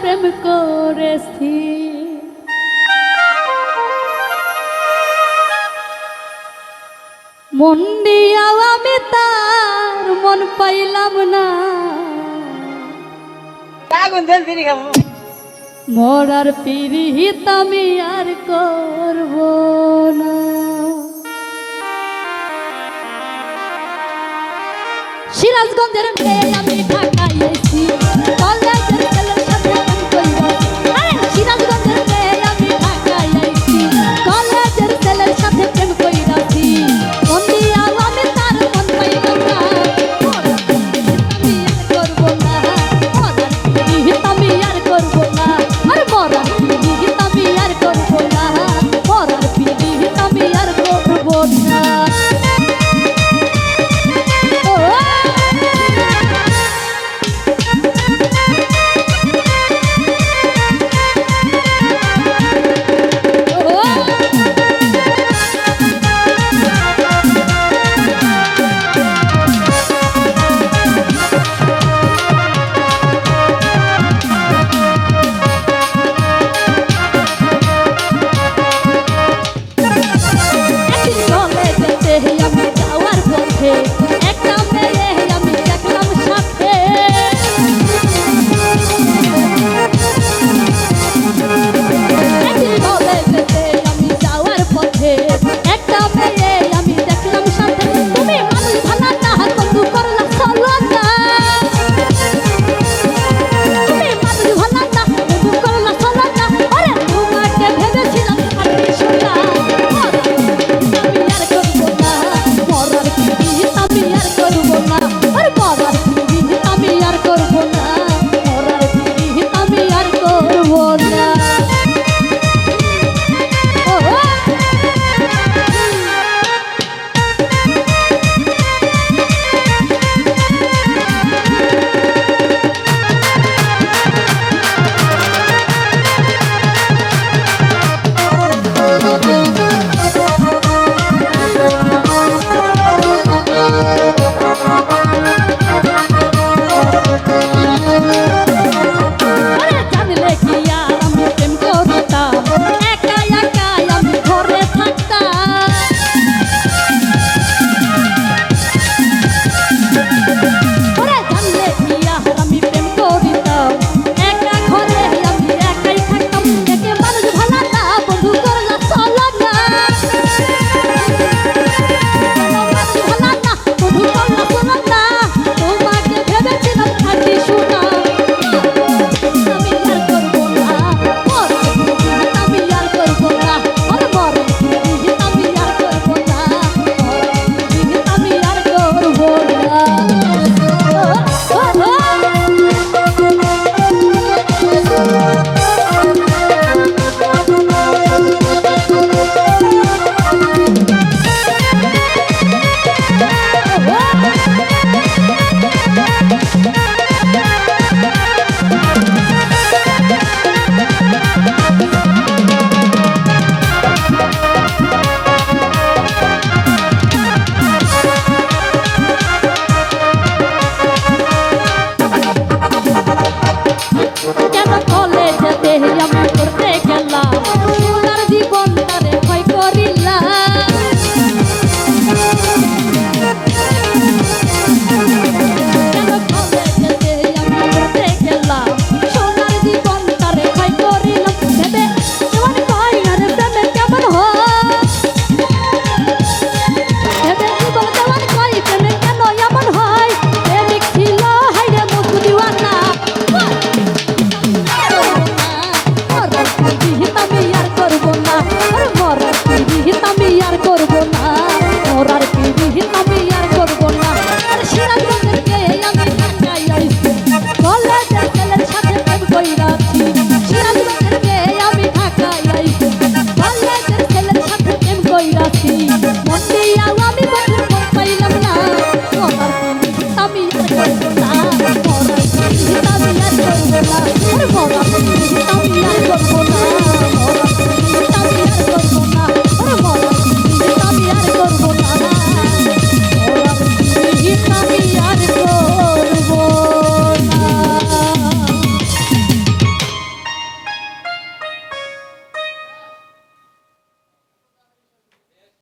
প্রেম করেছি। মন দিয়াও আমি তার মন পাইলাম না, মরার পিরিহিত আমি আর করব না। সিরাজগঞ্জের মেয়ে আমি ঢাকায় এসেছি, কলেজের ছেলের সাথে প্রেম কইব। আরে সিরাজগঞ্জের মেয়ে আমি ঢাকায় এসেছি, কলেজের ছেলের সাথে প্রেম কইরাছি। মন দিয়াও আমি তার মন পাইলাম না, মরার পিরিহিত আমি আর করব না, মরার পিরিহিত আমি আর করব না। আরে মরার পিরিহিত আমি আর করব না, মরার পিরিহিত আমি আর করব না।